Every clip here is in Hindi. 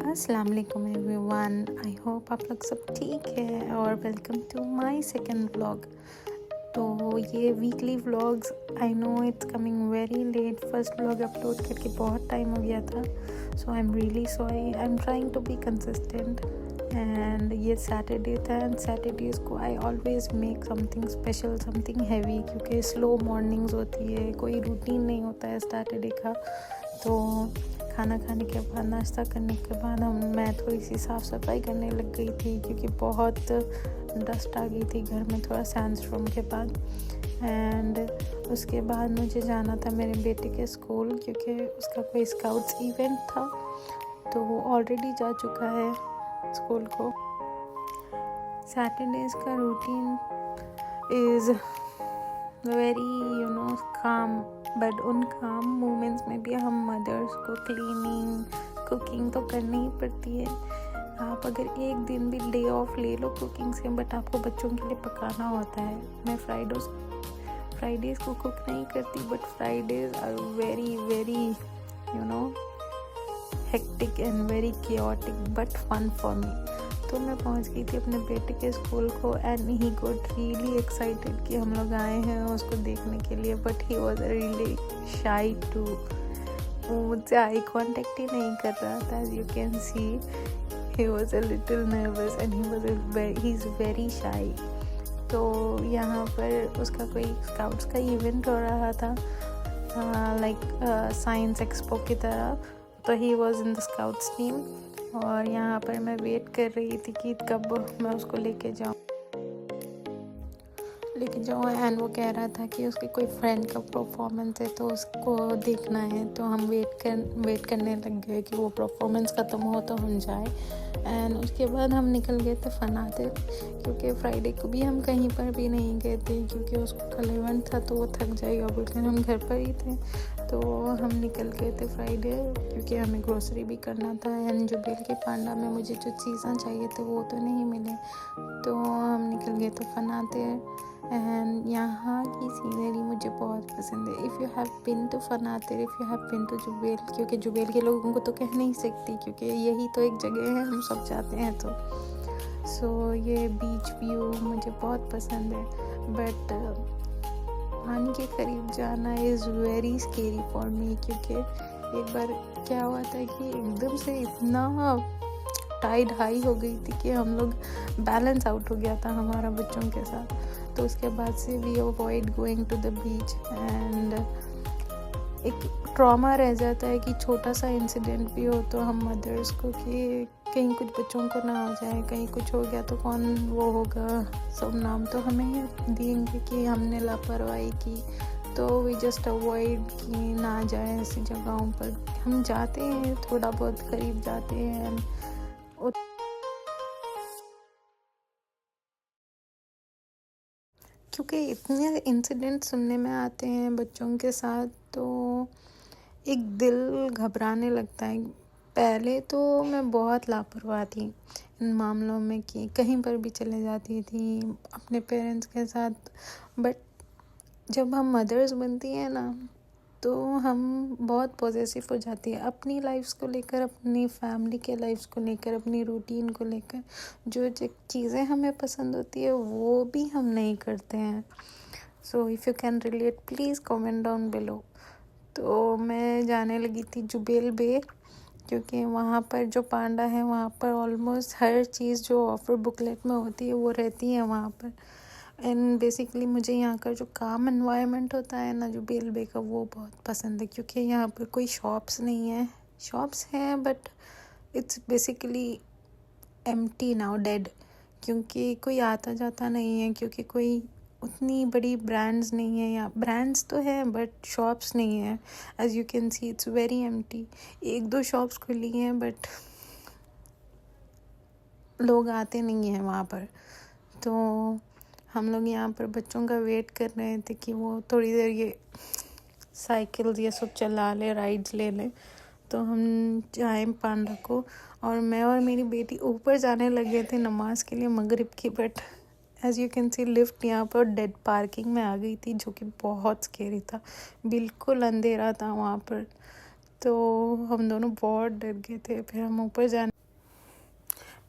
अस्सलाम वालेकुम एवरीवन। आई होप आप लोग सब ठीक है और welcome to my second vlog. तो ये weekly vlogs, I know it's coming very late. First vlog upload करके बहुत टाइम हो गया था, so I am really sorry. I am trying to be consistent and ये सैटरडे था एंड सैटरडेज़ को I always make something special, something heavy, क्योंकि स्लो मॉर्निंग्स होती है, कोई रूटीन नहीं होता है सैटरडे का। तो खाना खाने के बाद, नाश्ता करने के बाद मैं थोड़ी सी साफ़ सफाई करने लग गई थी, क्योंकि बहुत डस्ट आ गई थी घर में थोड़ा सैंडस्टॉर्म के बाद। एंड उसके बाद मुझे जाना था मेरे बेटे के स्कूल, क्योंकि उसका कोई स्काउट्स इवेंट था, तो वो ऑलरेडी जा चुका है स्कूल को। सैटरडेज़ का routine is very calm, but उन काम मोमेंट्स में भी हम मदर्स को क्लीनिंग, कुकिंग तो करनी ही पड़ती है। आप अगर एक दिन भी डे ऑफ ले लो कुकिंग से, बट आपको बच्चों के लिए पकाना होता है। मैं फ्राइडेज़ को कुक नहीं करती, but Fridays are very hectic and very chaotic but fun for me. तो मैं पहुंच गई थी अपने बेटे के स्कूल को and he got really excited कि हम लोग आए हैं उसको देखने के लिए, but he was really shy too. वो मुझसे आई कॉन्टेक्ट ही नहीं कर रहा था। As you can see he was a little nervous and he is very shy. तो यहाँ पर उसका कोई स्काउट्स का इवेंट हो रहा था, लाइक साइंस एक्सपो की तरह। तो he was in the scouts team और यहाँ पर मैं वेट कर रही थी कि कब मैं उसको लेके जाऊँ एंड वो कह रहा था कि उसके कोई फ्रेंड का परफॉर्मेंस है तो उसको देखना है। तो हम वेट करने लग गए कि वो परफॉर्मेंस ख़त्म हो तो हम जाए। एंड उसके बाद हम निकल गए थे फनातिक, क्योंकि फ्राइडे को भी हम कहीं पर भी नहीं गए थे, क्योंकि उसको कल इवेंट था तो वो थक जाएगा बोलकर हम घर पर ही थे। तो हम निकल गए थे फ्राइडे, क्योंकि हमें ग्रोसरी भी करना था एंड जुबेल के पांडा में मुझे जो चीज़ें चाहिए थे वो तो नहीं मिले। तो हम निकल गए थे फनातिक एंड यहाँ की सीनरी मुझे बहुत पसंद है। If you have been to Fanatic, if you have been to Jubail, क्योंकि जुबेल के लोगों को तो कह नहीं सकती, क्योंकि यही तो एक जगह है, हम सब जाते हैं। तो सो ये बीच व्यू मुझे बहुत पसंद है, बट पानी के करीब जाना is very scary for me, क्योंकि एक बार क्या हुआ था कि एकदम से इतना टाइड हाई हो गई थी कि हम लोग बैलेंस आउट हो गया था हमारा बच्चों के साथ। तो उसके बाद से we avoid going to the beach and एक ट्रॉमा रह जाता है कि छोटा सा इंसिडेंट भी हो तो हम मदर्स को कि कहीं कुछ बच्चों को ना हो जाए, कहीं कुछ हो गया तो कौन वो होगा, सब नाम तो हमें देंगे कि हमने लापरवाही की। तो वी जस्ट अवॉइड कि ना जाए ऐसी जगहों पर। हम जाते हैं, थोड़ा बहुत करीब जाते हैं, क्योंकि इतने इंसिडेंट सुनने में आते हैं बच्चों के साथ, तो एक दिल घबराने लगता है। पहले तो मैं बहुत लापरवाह थी इन मामलों में, कि कहीं पर भी चले जाती थी अपने पेरेंट्स के साथ। बट जब हम मदर्स बनती हैं ना, तो हम बहुत पॉजेसिव हो जाती है अपनी लाइफ्स को लेकर, अपनी फैमिली के लाइफ्स को लेकर, अपनी रूटीन को लेकर। जो चीज़ें हमें पसंद होती है वो भी हम नहीं करते हैं। So if you can relate please comment down below. तो मैं जाने लगी थी जुबेल बे, क्योंकि वहाँ पर जो पांडा है वहाँ पर ऑलमोस्ट हर चीज़ जो ऑफ़र बुकलेट में होती है वो रहती है वहाँ पर। एंड बेसिकली मुझे यहाँ का जो काम एनवायरनमेंट होता है ना जुबेल बे का, वो बहुत पसंद है, क्योंकि यहाँ पर कोई शॉप्स नहीं है, शॉप्स हैं but it's basically empty now, dead, क्योंकि कोई आता जाता नहीं है, क्योंकि कोई उतनी बड़ी ब्रांड्स नहीं है। यहाँ ब्रांड्स तो हैं बट शॉप्स नहीं है। As you can see it's very empty. एक दो शॉप्स खुली हैं बट लोग आते नहीं हैं वहाँ पर। तो हम लोग यहाँ पर बच्चों का वेट कर रहे थे कि वो थोड़ी देर ये साइकिल्स ये सब चला ले, राइड्स ले ले, तो हम जाए पांडा को। और मैं और मेरी बेटी ऊपर जाने लगे थे नमाज के लिए मगरिब की, but as you can C lift यहाँ पर डेड पार्किंग में आ गई थी, जो कि बहुत स्केरी था। बिल्कुल अंधेरा था वहाँ पर, तो हम दोनों बहुत डर गए थे। फिर हम ऊपर जाने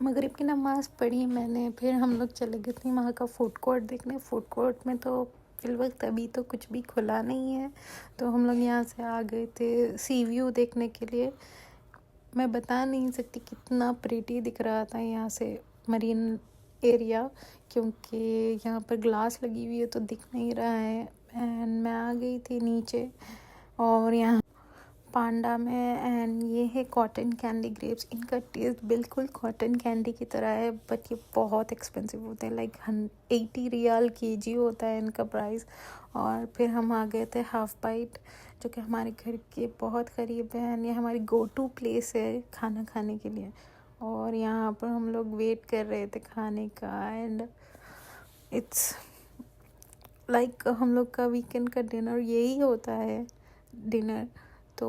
मगरिब की नमाज़ पढ़ी मैंने, फिर हम लोग चले गए थे वहाँ का फूड कोर्ट देखने। फूड कोर्ट में तो फिलवक्त अभी तो कुछ भी खुला नहीं है, तो हम लोग यहाँ से आ गए थे सी व्यू देखने के लिए। मैं बता नहीं सकती कितना प्रिटी दिख रहा था यहाँ से मरीन एरिया, क्योंकि यहाँ पर ग्लास लगी हुई है तो दिख नहीं रहा है। एंड मैं आ गई थी नीचे, और यहाँ पांडा में, एंड ये है कॉटन कैंडी ग्रेप्स। इनका टेस्ट बिल्कुल कॉटन कैंडी की तरह है, बट ये बहुत एक्सपेंसिव होते हैं, लाइक 80 रियाल केजी होता है इनका प्राइस। और फिर हम आ गए थे हाफ बाइट, जो कि हमारे घर के बहुत करीब है, एंड ये हमारी गो टू प्लेस है खाना खाने के लिए। और यहाँ पर हम लोग वेट कर रहे थे खाने का, एंड इट्स लाइक हम लोग का वीकेंड का डिनर यही होता है डिनर। तो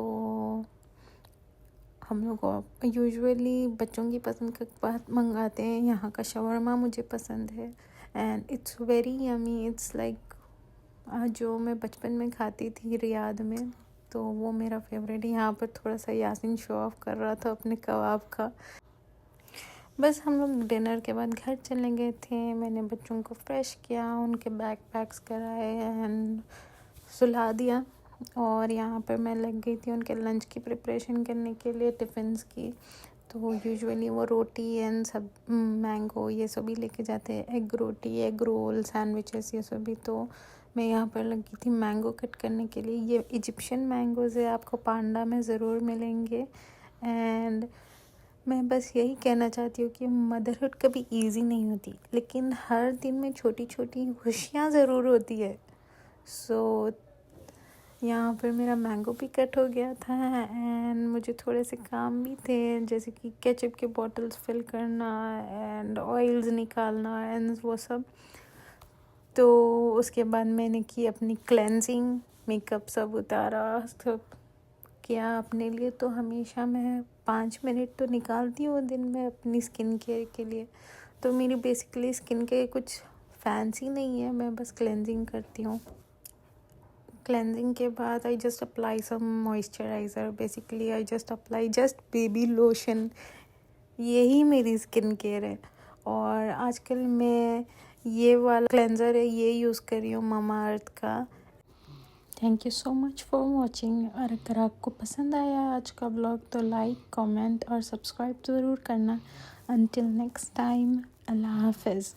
हम लोग यूजुअली बच्चों की पसंद का बात मंगाते हैं। यहाँ का शवरमा मुझे पसंद है, and it's very yummy. It's like जो मैं बचपन में खाती थी रियाद में, तो वो मेरा फेवरेट है। यहाँ पर थोड़ा सा यासिन शो ऑफ कर रहा था अपने कबाब का। बस हम लोग डिनर के बाद घर चले गए थे। मैंने बच्चों को फ्रेश किया, उनके बैग पैक्स कराए एंड सुला दिया। और यहाँ पर मैं लग गई थी उनके लंच की प्रिपरेशन करने के लिए, टिफ़िन्स की। तो यूजुअली वो रोटी एंड सब मैंगो ये सभी लेके जाते हैं, एग रोटी, एग रोल, सैंडविचेस ये सभी। तो मैं यहाँ पर लगी थी मैंगो कट करने के लिए। ये इजिप्शियन मैंगोज़ है, आपको पांडा में ज़रूर मिलेंगे। एंड मैं बस यही कहना चाहती हूँ कि मदरहुड कभी इजी नहीं होती, लेकिन हर दिन में छोटी छोटी खुशियाँ ज़रूर होती है। सो यहाँ पर मेरा मैंगो भी कट हो गया था, एंड मुझे थोड़े से काम भी थे, जैसे कि केचप के बॉटल्स फिल करना एंड ऑयल्स निकालना एंड वो सब। तो उसके बाद मैंने की अपनी क्लेंजिंग, मेकअप सब उतारा, सब किया अपने लिए। तो हमेशा मैं 5 मिनट तो निकालती हूँ दिन में अपनी स्किन केयर के लिए। तो मेरी बेसिकली स्किन केयर कुछ फैंसी नहीं है, मैं बस क्लेंजिंग करती हूँ। क्लेंजिंग के बाद I just apply some moisturiser. Basically I just apply just baby lotion. यही मेरी स्किन केयर है। और आजकल मैं ये वाला क्लेंज़र है ये यूज़ कर रही हूँ मामा अर्थ का। Thank you so much for watching. और अगर आपको पसंद आया आज का ब्लॉग तो लाइक, कमेंट और सब्सक्राइब ज़रूर करना। अंटिल नेक्स्ट टाइम, अल्लाह हाफ़िज़।